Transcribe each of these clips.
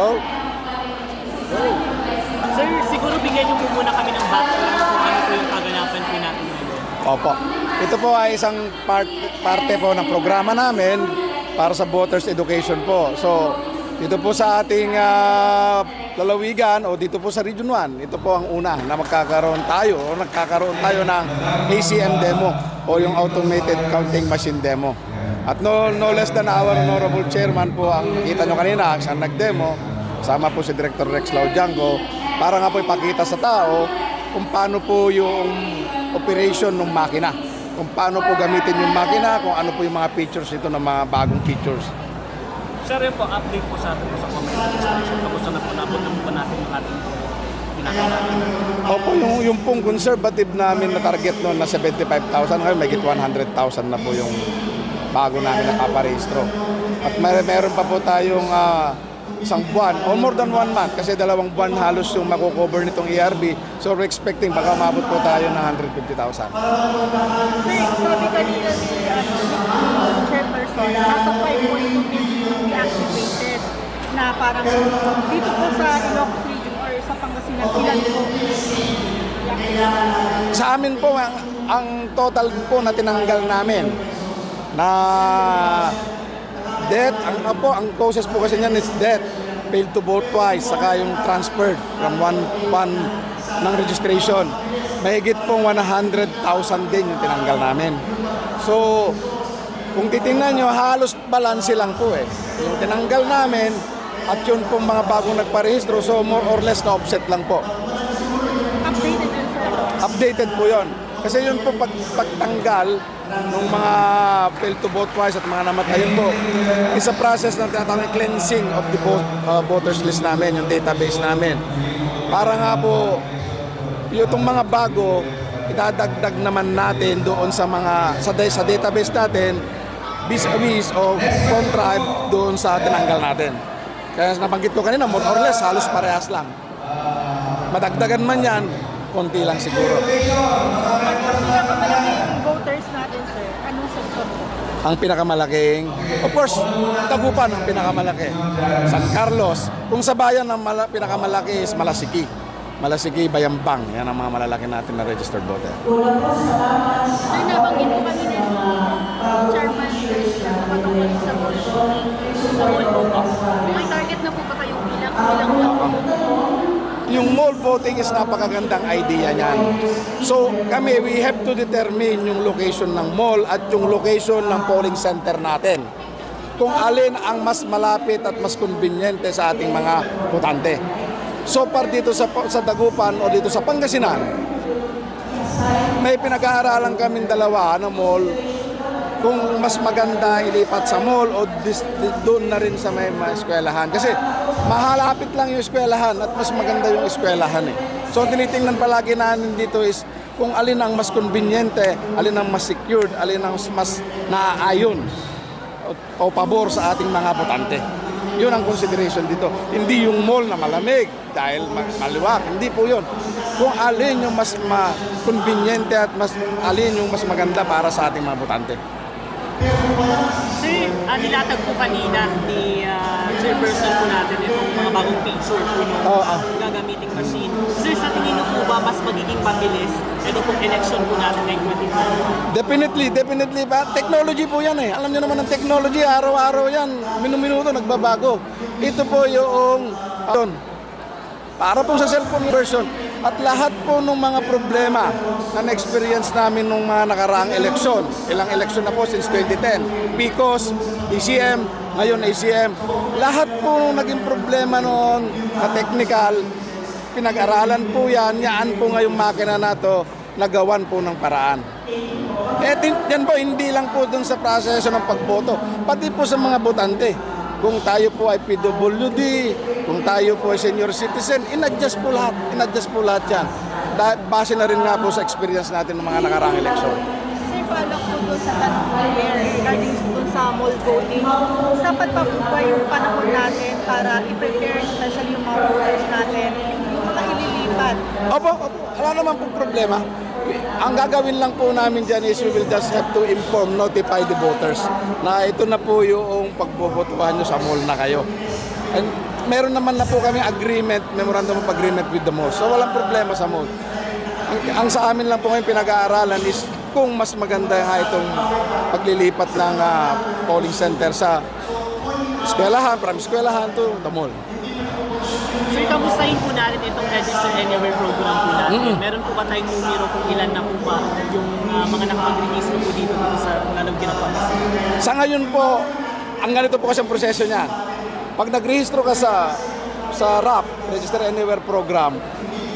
Go. Sir, siguro bigyan niyo po muna kami ng background kung ano po yung kaganapan po natin ngayon. Opo. Ito po ay isang parte po ng programa namin para sa voters education po. So, dito po sa ating lalawigan o dito po sa Region 1, ito po ang una na nagkakaroon tayo ng ACM demo o yung Automated Counting Machine Demo. At no less than our honorable chairman po ang nakita nyo kanina, siyang nag-demo, kasama po si Director Rex Laudiango, para nga po ipakita sa tao kung paano po yung operation ng makina, kung paano po gamitin yung makina, kung ano po yung mga features ito ng mga bagong features. Sir, yun po, update po sa atin po sa comment registration. Kamusta na po nabot na po natin yung ating pinakalaman? Opo, yung pong conservative namin na target noon na 75,000, ngayon may 100,000 na po yung bago namin napaparehistro. At meron pa po tayong isang buwan, or more than 1 month, kasi 2 buwan halos yung makukover nitong ERB. So we're expecting baka umabot po tayo ng 150,000. Sabi kanina ni Chairperson, nasa 5.2 million deactivated na parang dito po sa Ilocos Region or sa Pangasinan, ilan po? Sa amin po, ang total po na tinanggal namin na debt, ang causes po kasi niyan is debt, failed to vote twice, saka yung transferred from one ng registration. Mahigit pong 100,000 din yung tinanggal namin. So, kung titingnan nyo, halos balanse lang po eh. Yung tinanggal namin at yun pong mga bagong nagparehistro, so more or less na offset lang po. Updated yun, sir? Updated po yun. Kasi yun po pagtanggal ng mga failed to vote twice at mga namatayin po, isa process ng tinatawag cleansing of the voters list namin, yung database namin. Para nga po, yung mga bago, itadagdag naman natin doon sa database natin, vis-a-vis o kontra doon sa tinanggal natin. Kaya nabanggit ko kanina, more or less, halos parehas lang. Madagdagan man yan, konti lang siguro. Voters natin, sir, anong section po? Ang pinakamalaking, of course, Dagupan ang pinakamalaki. San Carlos. Kung sa bayan ang pinakamalaki is Malasiki. Malasiki, Bayambang. Yan ang mga malalaki natin na registered voter. Sir, nabanggit po kami ng Chairman na patungkol sa mall. Sa mall po, may target na po ba kayong bilang Yung mall voting is napakagandang idea niyan. So kami, we have to determine yung location ng mall at yung location ng polling center natin. Kung alin ang mas malapit at mas conveniente sa ating mga botante. So far dito sa Dagupan o dito sa Pangasinan, may pinag-aaralan kaming dalawa na mall kung mas maganda ilipat sa mall o doon na rin sa may eskwelahan. Kasi mahalapit lang yung eskwelahan at mas maganda yung eskwelahan eh. So tinitingnan palagi namin dito is kung alin ang mas conveniente, alin ang mas secured, alin ang mas naaayon o pabor sa ating mga botante. Yun ang consideration dito. Hindi yung mall na malamig dahil maliwak. Hindi po yun. Kung alin yung mas conveniente at alin yung mas maganda para sa ating mga botante. Sir, nilatag po kanina ni Chairperson po natin itong mga bagong feature po yung gagamiting machine. Sir, sa tingin niyo po ba mas magiging mabilis ito pong election po natin ngayong 2020? Definitely. Technology po yan eh. Alam niyo naman ang technology, araw-araw yan. Minuto nagbabago. Ito po yung para po sa cellphone version. At lahat po ng mga problema na na-experience namin nung mga nakaraang eleksyon, ilang eleksyon na po since 2010, PCOS, ECM, ngayon ACM, lahat po nung naging problema noon na technical, pinag-aralan po yan po ngayong makina na to, nagawan po ng paraan. Yan po, hindi lang po dun sa proseso ng pagboto, pati po sa mga botante. Kung tayo po ay PWD, kung tayo po ay senior citizen, in-adjust po lahat yan. Base na rin nga po sa experience natin ng mga nakaraang eleksyon. Sir, follow po doon sa tanong regarding doon sa mall voting. Sapat pa po ba yung panahon natin para i-prepare, especially yung mga voters natin, yung mga ililipat? Opo, wala naman pong problema. Ang gagawin lang po namin dyan is we will just have to notify the voters na ito na po yung pagbobotohan nyo sa mall na kayo. And meron naman na po kami agreement, memorandum of agreement with the mall. So walang problema sa mall. Ang sa amin lang po ngayon pinag-aaralan is kung mas maganda nga itong paglilipat ng polling center sa eskwelahan, from eskwelahan to the mall. Sir, kamustahin po natin itong Register Anywhere program po natin. Meron po ba tayong numero kung ilan na po ba yung mga nakapag-release po dito sa lalagyan ng Pangasinan? Sa ngayon po, ang ganito po kasi ang proseso niyan. Pag nagrehistro ka sa RAP, Register Anywhere Program,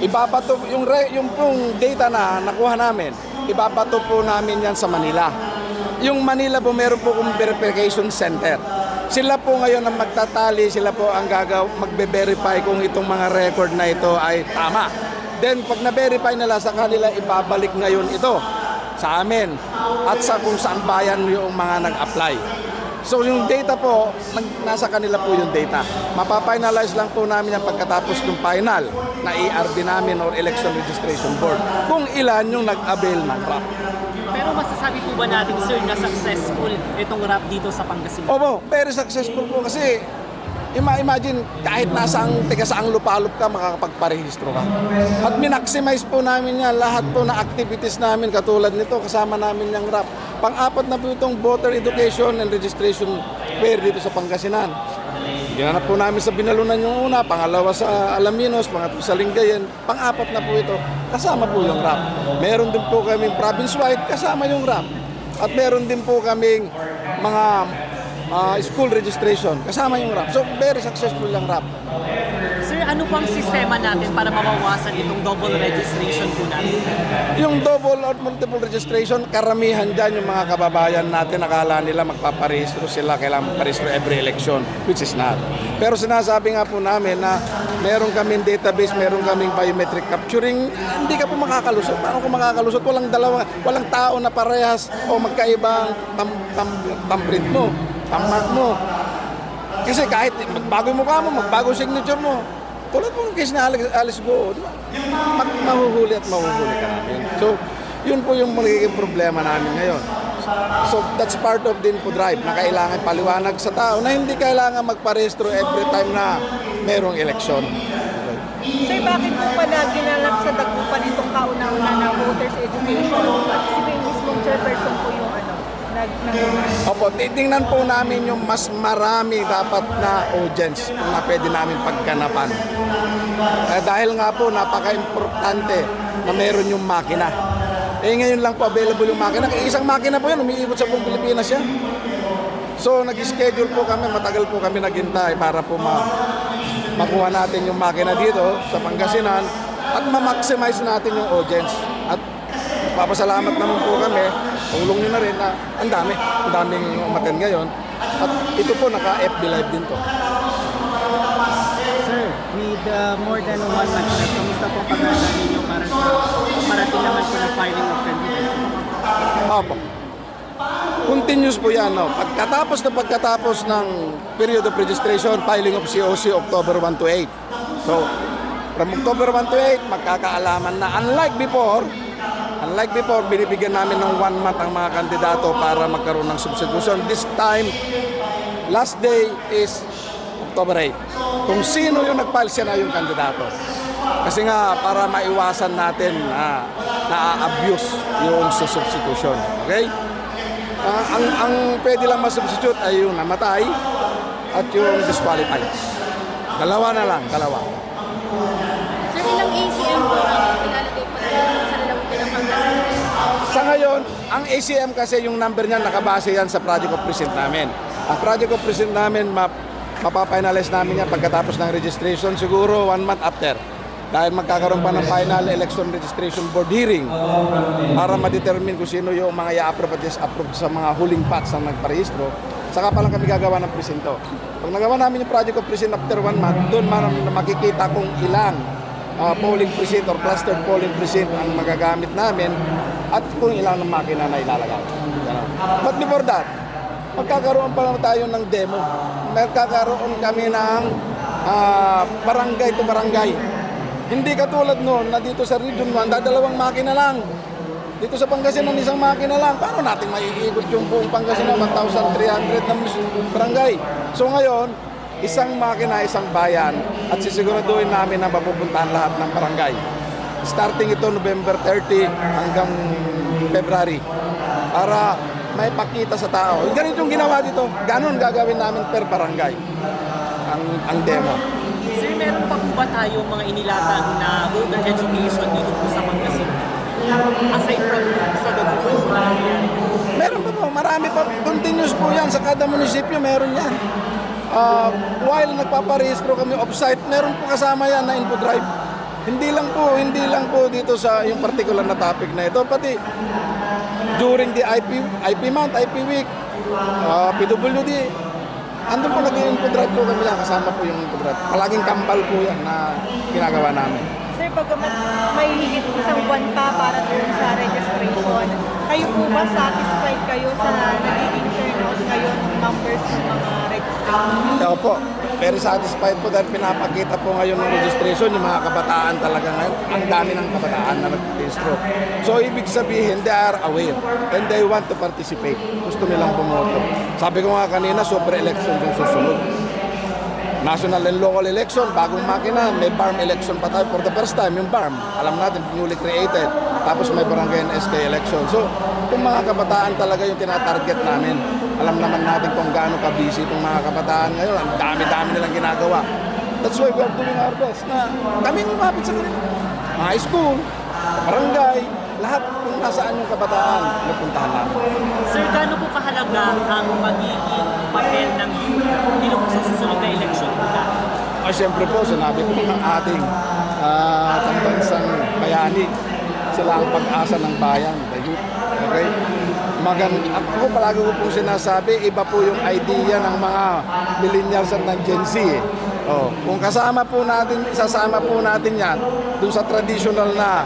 ibabato yung pong data na nakuha namin, ibabato po namin yan sa Manila. Yung Manila po meron po kung verification center. Sila po ngayon ang magtatali, sila po ang magbe-verify kung itong mga record na ito ay tama. Then pag na-verify nila sa kanila, ibabalik ngayon ito sa amin at sa kung saan bayan yung mga nag-apply. So yung data po, nasa kanila po yung data. Mapapinalize lang po namin yan pagkatapos ng final na ERB namin or Election Registration Board kung ilan yung nag-avail ng RAP. Pero masasabi po ba natin, sir, na successful itong RAP dito sa Pangasinan? Opo, very successful po kasi imagine kahit tiga saang lupalop ka, makakapagparehistro ka. At minaximize po namin yan, lahat po na activities namin katulad nito, kasama namin yung RAP. Pang-apat na po itong voter education and registration fair dito sa Pangasinan. Ginanap po namin sa Binalunan yung una, pangalawa sa Alaminos, pangatlo sa Lingayen, pang-apat na po ito, kasama po yung RAP. Meron din po kaming province-wide, kasama yung RAP. At meron din po kaming mga school registration, kasama yung RAP. So, very successful yung RAP. Sir, ano pang sistema natin para mabawasan itong double registration po natin? Yung double or multiple registration, karamihan dyan yung mga kababayan natin, akala nila magpaparehistro sila, kailangan magparehistro every election, which is not. Pero sinasabi nga po namin na meron kaming database, meron kaming biometric capturing, hindi ka po makakalusot. Paano kung makakalusot? Walang tao na parehas o magkaibang thumbprint mo, thumbmark mo. Kasi kahit magbago yung mukha mo, magbago yung signature mo, tulad po ng case na Alice Go, di ba? Mahuhuli at mahuhuli ka namin. So, yun po yung magiging problema namin ngayon. So, that's part of the info drive na kailangan paliwanag sa tao na hindi kailangan magparehistro every time na merong eleksyon. Sir, bakit po pala ginalap sa dagupan itong kauna-una na voters education? At si mismong chairperson po yung Opo, titingnan po namin yung mas marami dapat na audience na pwede namin pagkanapan. Dahil nga po, napaka-importante na meron yung makina. Ngayon lang po available yung makina. Isang makina po yan, umiikot sa buong Pilipinas yan. So, nag-schedule po kami, matagal po kami naghintay para po makuha natin yung makina dito sa Pangasinan at ma-maximize natin yung audience. At papasalamat naman po kami, tulong nyo na rin na ang daming umaten ngayon. At ito po, naka-FB Live din to. Sir, with more than 1 month na, kamusta po pag-asa ninyo para sa parating naman po na filing of candidate? Opo. Continuous po yan. No? Pagkatapos ng period of registration, filing of COC, October 1 to 8. So, from October 1 to 8, magkakaalaman na unlike before, binibigyan namin ng 1 month ang mga kandidato para magkaroon ng substitution. This time, last day is October 8. Kung sino yung nag-file, siya na yung kandidato. Kasi nga, para maiwasan natin na na-abuse yung substitution. Okay? Ang pwede lang masubstitute ay yung namatay at yung disqualified. Dalawa na lang. Sir, ilang ACM po ang ilalagay po natin sa lalawigan ng Pangasinan? Sa ngayon, ang ACM kasi yung number niya nakabase yan sa project of precinct namin. Ang project of precinct namin, mapapinalize namin yan pagkatapos ng registration siguro 1 month after. Dahil magkakaroon pa ng final election registration board hearing para ma-determine kung sino yung mga i-approve at dis-approve sa mga huling batch na nagparehistro. Saka pa lang kami gagawa ng presinto. Pag nagawa namin yung project of precinct after 1 month, doon makikita kung ilang polling precinct or clustered polling precinct ang magagamit namin at kung ilang ng makina na ilalagay. But before that, magkakaroon pa lang tayo ng demo. Magkakaroon kami ng barangay to barangay. Hindi katulad noon na dito sa Region 1, dalawang makina lang. Dito sa Pangasinan, isang makina lang. Paano natin maiikot yung buong Pangasinan, 1,300 na barangay? So ngayon, isang makina, isang bayan, at sisiguraduhin namin na mapupuntahan lahat ng barangay. Starting ito November 30 hanggang February para may pakita sa tao. Ganito yung ginawa dito. Ganon gagawin namin per barangay ang demo. Sir, meron pa po ba tayo mga inilatag na voter education dito po sa Pangasinan? Aside from sa Dagupan po na nangyayari? Meron pa po, marami pa. Continuous po yan. Sa kada munisipyo meron yan. While nagpaparehistro kami off-site, meron po kasama yan na info drive. Hindi lang po dito sa yung particular na topic na ito, pati during the IP month, IP week, PWD, andun po nag-info drive po kami yan, kasama po yung info drive. Palaging kambal po yan na ginagawa namin. Sir, pagkamat may higit isang buwan pa para doon sa registration, kayo po ba satisfied kayo sa nagiging turnout ngayon numbers ng mga registration? Ako po, very satisfied po dahil pinapakita po ngayon ng registration yung mga kabataan talaga ngayon. Ang dami ng kabataan na nag-registro. So, ibig sabihin, they are aware and they want to participate. Gusto nilang bumoto. Sabi ko nga kanina, super election yung susunod. National and local election, bagong makina, may BARM election pa tayo for the first time, yung BARM. Alam natin, newly created. Tapos may barangay and SK election. So, kung mga kabataan talaga yung tinatarget namin, alam naman natin kung gaano ka-busy itong mga kabataan ngayon. Ang dami-dami nilang ginagawa. That's why we are doing our best na kami lumapit sa kanila. Mga high school, barangay, lahat kung nasaan yung kabataan, napuntahan namin. Sir, gaano po kahalaga ang magiging papel ng youth dito po sa susunod na election po natin? Siyempre po, sinabi po ng ating pambansang bayani, sila ang pag-asa ng bayan, the youth. Okay? Ako palagi ko pong sinasabi, iba po yung idea ng mga millennials at ng Gen Z. Kung kasama po natin, isasama po natin yan dun sa traditional na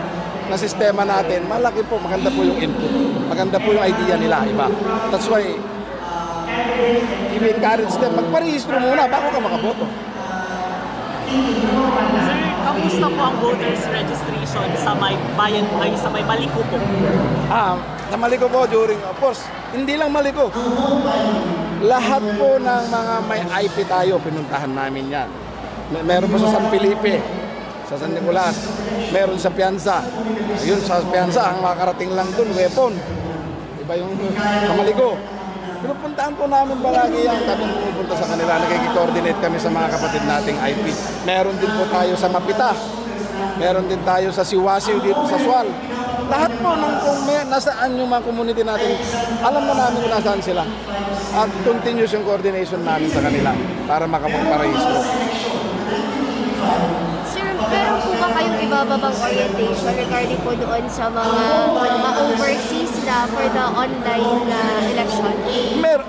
sistema natin, malaki po, maganda po yung input. Maganda po yung idea nila, iba. That's why, i-encourage them, magparehistro muna bago ka makaboto. Sir, kamusta po ang voters registration sa may bayan ay sa may Maliko po? Sa Maliko po during, of course, hindi lang Maliko. Lahat po ng mga may IP tayo, pinuntahan namin yan. Meron po sa San Felipe, sa San Nicolas, meron sa Pianza. Yun, sa Pianza, ang makarating lang dun, weapon. Iba yung sa Maliko. Pinupuntahan po namin palagi yan. Kami pumupunta sa kanila, nagkiki-coordinate kami sa mga kapatid nating IP. Meron din po tayo sa Mapita. Meron din tayo sa Siwasiw dito sa Sual. Lahat po kung nasaan yung mga community natin, alam na namin kung nasaan sila. At continuous yung coordination namin sa kanila para makapagparehistro. Sir, meron po ba kayong ibababang orientation regarding po doon sa mga overseas na for the online election?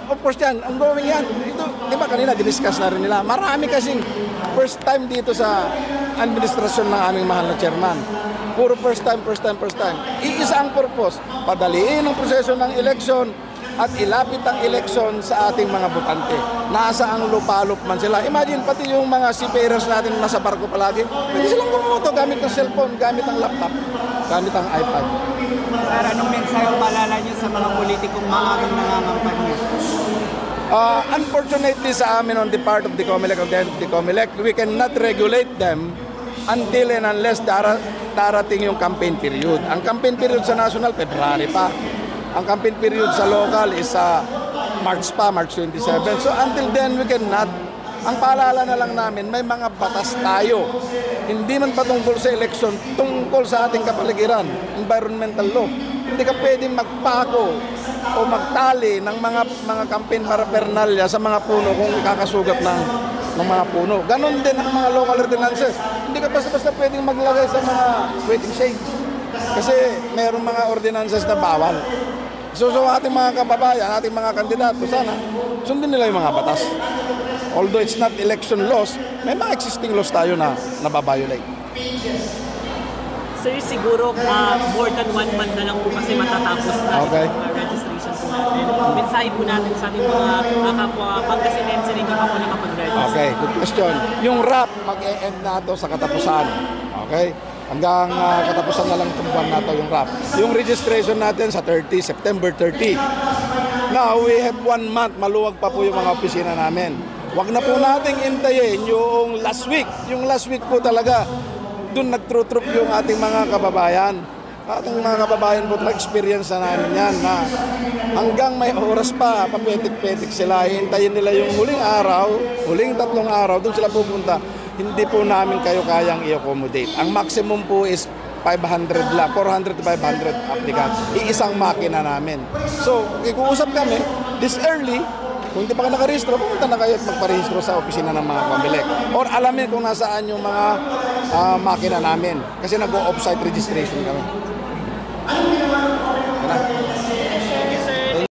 Of course yan, ongoing yan. Ito, di ba kanina, diniscuss na rin nila. Marami kasing first time dito sa administrasyon ng aming mahal na chairman. Puro first time. Iisa ang purpose, padaliin ang proseso ng election at ilapit ang election sa ating mga botante. Nasa ang lupalop man sila. Imagine, pati yung mga seafarers natin nasa barko palagi, pwede silang bumoto gamit ng cellphone, gamit ang laptop, gamit ang iPad. Sir, anong mensahe ang paalala niyo sa mga politikong maagang nangangampanya? Unfortunately sa amin on the part of the COMELEC, we cannot regulate them until and unless darating yung campaign period. Ang campaign period sa national, February pa. Ang campaign period sa local is March 27. So until then, we cannot. Ang paalala na lang namin, may mga batas tayo. Hindi man patungkol sa election, tungkol sa ating kapaligiran, environmental law. Hindi ka pwedeng magpako o magtali ng mga campaign paraphernalia sa mga puno kung ikakasugat ng mga puno. Ganon din ang mga local ordinances. Hindi ka basta-basta pwedeng maglagay sa mga waiting shades. Kasi mayroong mga ordinances na bawal. So ating mga kababayan, ating mga kandidato, sana sundin nila yung mga batas. Although it's not election laws, may mga existing laws tayo na nababiolate. Sir, siguro more than 1 month na lang po kasi matatapos na yung registration po natin. Mensahe po natin sa ating mga kapwa Pangasinense rin pa po nakapag-register. Okay, good question. Yung RAP, mag-e-end na ito sa katapusan. Okay? Hanggang katapusan na lang itong buwan na ito yung RAP. Yung registration natin sa September 30. Now, we have 1 month. Maluwag pa po yung mga opisina namin. Wag na po nating intayin yung last week. Yung last week po talaga, doon nagtrutroop yung ating mga kababayan. Ating mga kababayan po, na-experience na namin yan na hanggang may oras pa, papetik-petik sila, hintayin nila yung huling araw, huling 3 araw, doon sila pupunta. Hindi po namin kayo kayang i-accommodate. Ang maximum po is 500 lang, 400 to 500 applicant. Iisang makina namin. So, kikuusap kami, this early, kung hindi pa ka nakarehistro, pumunta na kayo at magparehistro sa opisina ng mga Comelec. Or alamin kung nasaan yung mga makina namin. Kasi nag-o-offsite registration kami.